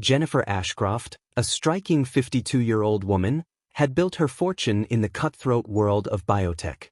Jennifer Ashcroft, a striking 52-year-old woman, had built her fortune in the cutthroat world of biotech.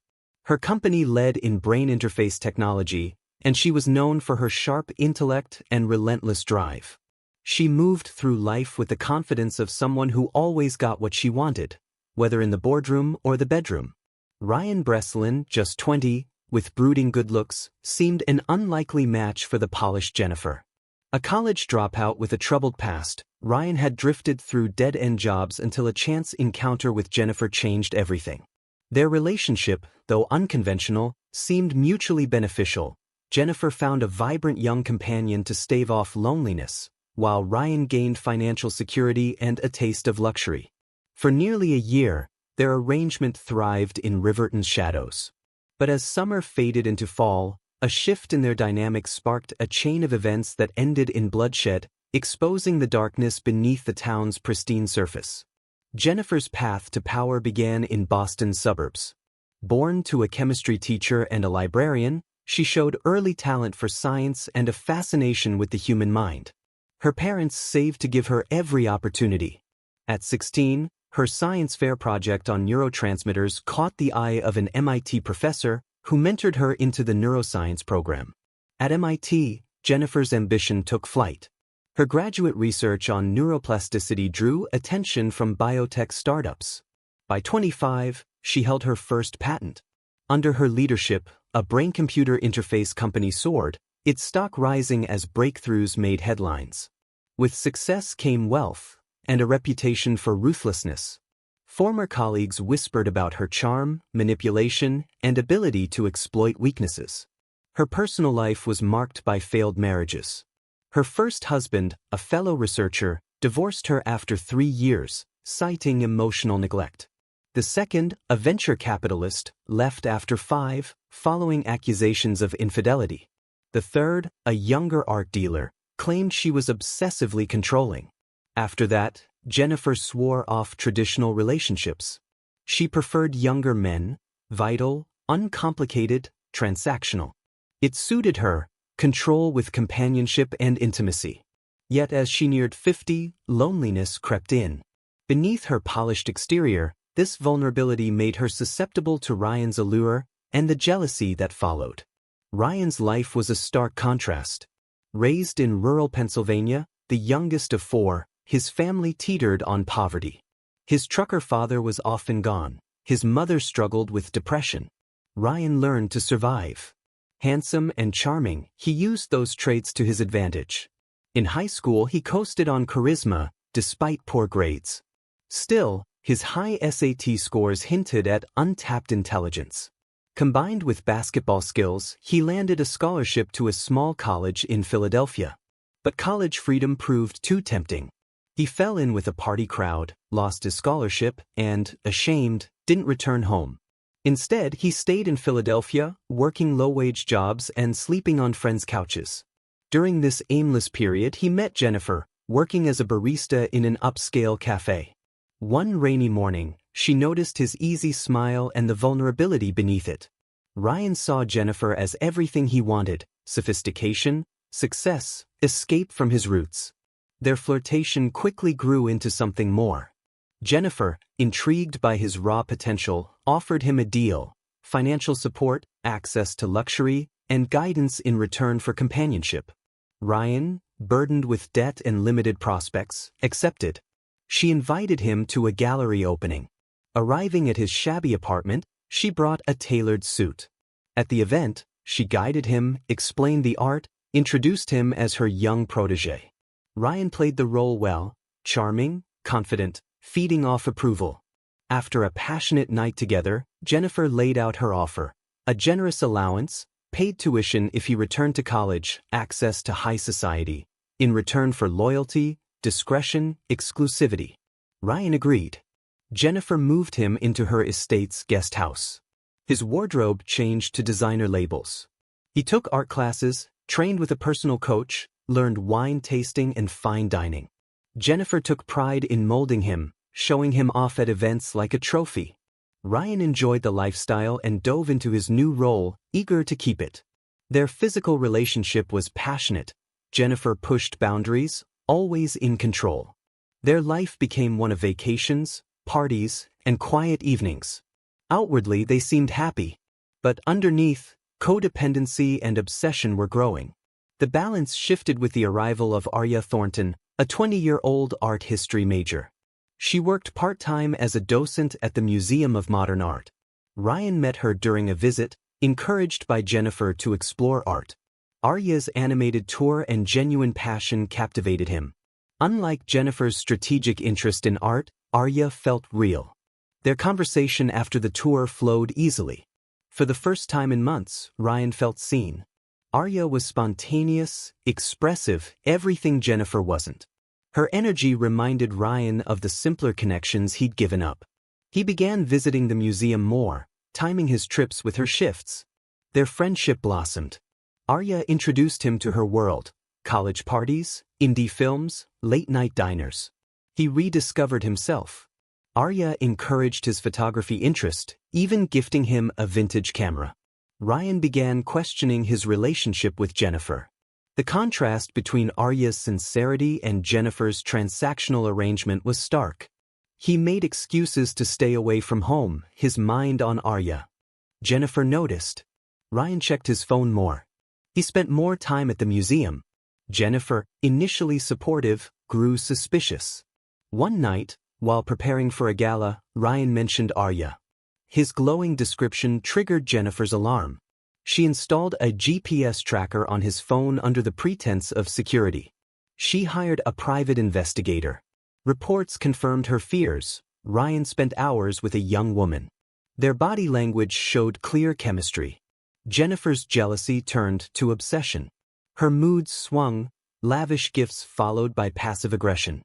Her company led in brain interface technology, and she was known for her sharp intellect and relentless drive. She moved through life with the confidence of someone who always got what she wanted, whether in the boardroom or the bedroom. Ryan Breslin, just 20, with brooding good looks, seemed an unlikely match for the polished Jennifer. A college dropout with a troubled past, Ryan had drifted through dead-end jobs until a chance encounter with Jennifer changed everything. Their relationship, though unconventional, seemed mutually beneficial. Jennifer found a vibrant young companion to stave off loneliness, while Ryan gained financial security and a taste of luxury. For nearly a year, their arrangement thrived in Riverton's shadows. But as summer faded into fall, a shift in their dynamics sparked a chain of events that ended in bloodshed, exposing the darkness beneath the town's pristine surface. Jennifer's path to power began in Boston's suburbs. Born to a chemistry teacher and a librarian, she showed early talent for science and a fascination with the human mind. Her parents saved to give her every opportunity. At 16, her science fair project on neurotransmitters caught the eye of an MIT professor who mentored her into the neuroscience program. At MIT, Jennifer's ambition took flight. Her graduate research on neuroplasticity drew attention from biotech startups. By 25, she held her first patent. Under her leadership, a brain-computer interface company soared, its stock rising as breakthroughs made headlines. With success came wealth, and a reputation for ruthlessness. Former colleagues whispered about her charm, manipulation, and ability to exploit weaknesses. Her personal life was marked by failed marriages. Her first husband, a fellow researcher, divorced her after 3 years, citing emotional neglect. The second, a venture capitalist, left after 5, following accusations of infidelity. The third, a younger art dealer, claimed she was obsessively controlling. After that, Jennifer swore off traditional relationships. She preferred younger men, vital, uncomplicated, transactional. It suited her, control with companionship and intimacy. Yet as she neared 50, loneliness crept in. Beneath her polished exterior, this vulnerability made her susceptible to Ryan's allure and the jealousy that followed. Ryan's life was a stark contrast. Raised in rural Pennsylvania, the youngest of 4, his family teetered on poverty. His trucker father was often gone. His mother struggled with depression. Ryan learned to survive. Handsome and charming, he used those traits to his advantage. In high school, he coasted on charisma, despite poor grades. Still, his high SAT scores hinted at untapped intelligence. Combined with basketball skills, he landed a scholarship to a small college in Philadelphia. But college freedom proved too tempting. He fell in with a party crowd, lost his scholarship, and, ashamed, didn't return home. Instead, he stayed in Philadelphia, working low-wage jobs and sleeping on friends' couches. During this aimless period, he met Jennifer, working as a barista in an upscale cafe. One rainy morning, she noticed his easy smile and the vulnerability beneath it. Ryan saw Jennifer as everything he wanted: sophistication, success, escape from his roots. Their flirtation quickly grew into something more. Jennifer, intrigued by his raw potential, offered him a deal: financial support, access to luxury, and guidance in return for companionship. Ryan, burdened with debt and limited prospects, accepted. She invited him to a gallery opening. Arriving at his shabby apartment, she brought a tailored suit. At the event, she guided him, explained the art, introduced him as her young protégé. Ryan played the role well, charming, confident, feeding off approval. After a passionate night together, Jennifer laid out her offer: a generous allowance, paid tuition if he returned to college, access to high society, in return for loyalty, discretion, exclusivity. Ryan agreed. Jennifer moved him into her estate's guest house. His wardrobe changed to designer labels. He took art classes, trained with a personal coach, learned wine tasting and fine dining. Jennifer took pride in molding him, showing him off at events like a trophy. Ryan enjoyed the lifestyle and dove into his new role, eager to keep it. Their physical relationship was passionate. Jennifer pushed boundaries, always in control. Their life became one of vacations, parties, and quiet evenings. Outwardly they seemed happy, but underneath, codependency and obsession were growing. The balance shifted with the arrival of Arya Thornton, a 20-year-old art history major. She worked part-time as a docent at the Museum of Modern Art. Ryan met her during a visit, encouraged by Jennifer to explore art. Arya's animated tour and genuine passion captivated him. Unlike Jennifer's strategic interest in art, Arya felt real. Their conversation after the tour flowed easily. For the first time in months, Ryan felt seen. Arya was spontaneous, expressive, everything Jennifer wasn't. Her energy reminded Ryan of the simpler connections he'd given up. He began visiting the museum more, timing his trips with her shifts. Their friendship blossomed. Arya introduced him to her world: college parties, indie films, late-night diners. He rediscovered himself. Arya encouraged his photography interest, even gifting him a vintage camera. Ryan began questioning his relationship with Jennifer. The contrast between Arya's sincerity and Jennifer's transactional arrangement was stark. He made excuses to stay away from home, his mind on Arya. Jennifer noticed. Ryan checked his phone more. He spent more time at the museum. Jennifer, initially supportive, grew suspicious. One night, while preparing for a gala, Ryan mentioned Arya. His glowing description triggered Jennifer's alarm. She installed a GPS tracker on his phone under the pretense of security. She hired a private investigator. Reports confirmed her fears. Ryan spent hours with a young woman. Their body language showed clear chemistry. Jennifer's jealousy turned to obsession. Her moods swung, lavish gifts followed by passive aggression.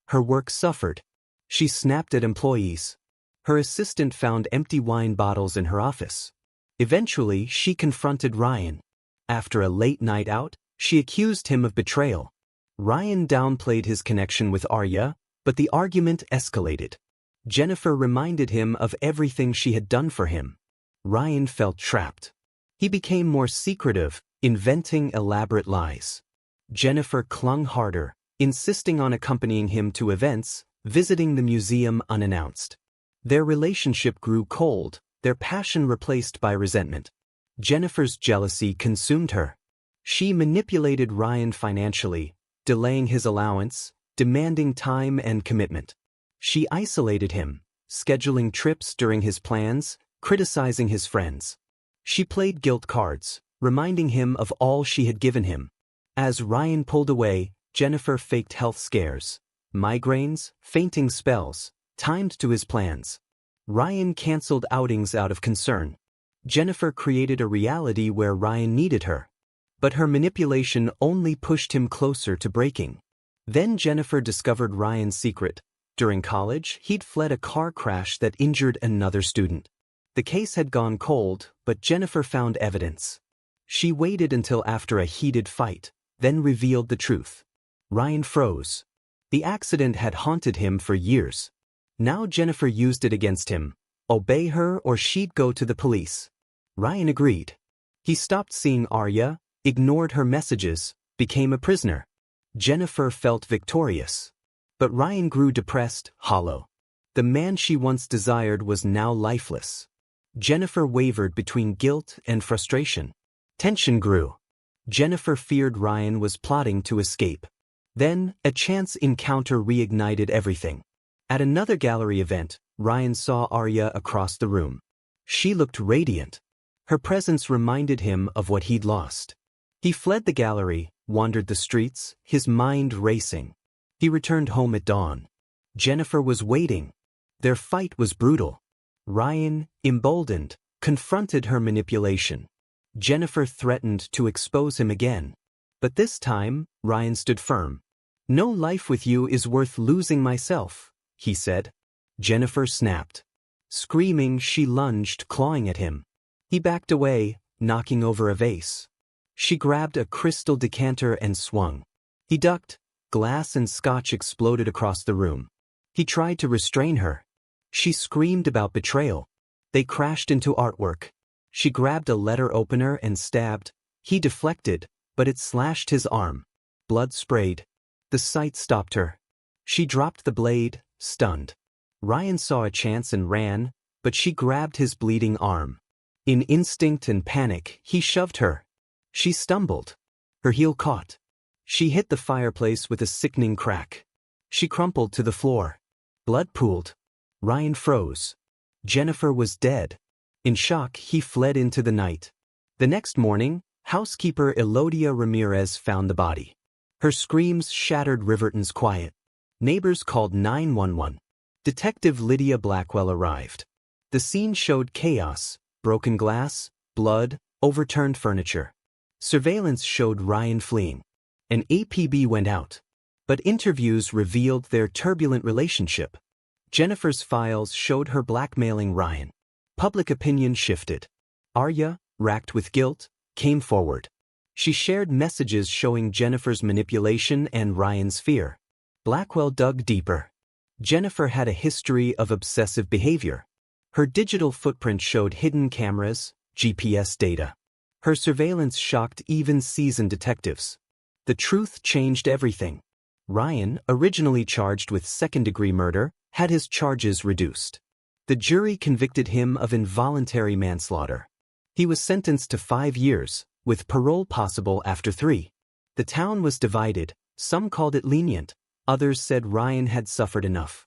Her work suffered. She snapped at employees. Her assistant found empty wine bottles in her office. Eventually, she confronted Ryan. After a late night out, she accused him of betrayal. Ryan downplayed his connection with Arya, but the argument escalated. Jennifer reminded him of everything she had done for him. Ryan felt trapped. He became more secretive, inventing elaborate lies. Jennifer clung harder, insisting on accompanying him to events, visiting the museum unannounced. Their relationship grew cold, their passion replaced by resentment. Jennifer's jealousy consumed her. She manipulated Ryan financially, delaying his allowance, demanding time and commitment. She isolated him, scheduling trips during his plans, criticizing his friends. She played guilt cards, reminding him of all she had given him. As Ryan pulled away, Jennifer faked health scares, migraines, fainting spells, timed to his plans. Ryan canceled outings out of concern. Jennifer created a reality where Ryan needed her. But her manipulation only pushed him closer to breaking. Then Jennifer discovered Ryan's secret. During college, he'd fled a car crash that injured another student. The case had gone cold, but Jennifer found evidence. She waited until after a heated fight, then revealed the truth. Ryan froze. The accident had haunted him for years. Now Jennifer used it against him. Obey her or she'd go to the police. Ryan agreed. He stopped seeing Arya, ignored her messages, became a prisoner. Jennifer felt victorious. But Ryan grew depressed, hollow. The man she once desired was now lifeless. Jennifer wavered between guilt and frustration. Tension grew. Jennifer feared Ryan was plotting to escape. Then, a chance encounter reignited everything. At another gallery event, Ryan saw Arya across the room. She looked radiant. Her presence reminded him of what he'd lost. He fled the gallery, wandered the streets, his mind racing. He returned home at dawn. Jennifer was waiting. Their fight was brutal. Ryan, emboldened, confronted her manipulation. Jennifer threatened to expose him again. But this time, Ryan stood firm. "No life with you is worth losing myself," he said. Jennifer snapped. Screaming, she lunged, clawing at him. He backed away, knocking over a vase. She grabbed a crystal decanter and swung. He ducked. Glass and scotch exploded across the room. He tried to restrain her. She screamed about betrayal. They crashed into artwork. She grabbed a letter opener and stabbed. He deflected, but it slashed his arm. Blood sprayed. The sight stopped her. She dropped the blade, stunned. Ryan saw a chance and ran, but she grabbed his bleeding arm. In instinct and panic, he shoved her. She stumbled. Her heel caught. She hit the fireplace with a sickening crack. She crumpled to the floor. Blood pooled. Ryan froze. Jennifer was dead. In shock, he fled into the night. The next morning, housekeeper Elodia Ramirez found the body. Her screams shattered Riverton's quiet. Neighbors called 911. Detective Lydia Blackwell arrived. The scene showed chaos, broken glass, blood, overturned furniture. Surveillance showed Ryan fleeing. An APB went out. But interviews revealed their turbulent relationship. Jennifer's files showed her blackmailing Ryan. Public opinion shifted. Arya, racked with guilt, came forward. She shared messages showing Jennifer's manipulation and Ryan's fear. Blackwell dug deeper. Jennifer had a history of obsessive behavior. Her digital footprint showed hidden cameras, GPS data. Her surveillance shocked even seasoned detectives. The truth changed everything. Ryan, originally charged with second-degree murder, had his charges reduced. The jury convicted him of involuntary manslaughter. He was sentenced to 5 years, with parole possible after 3. The town was divided. Some called it lenient. Others said Ryan had suffered enough.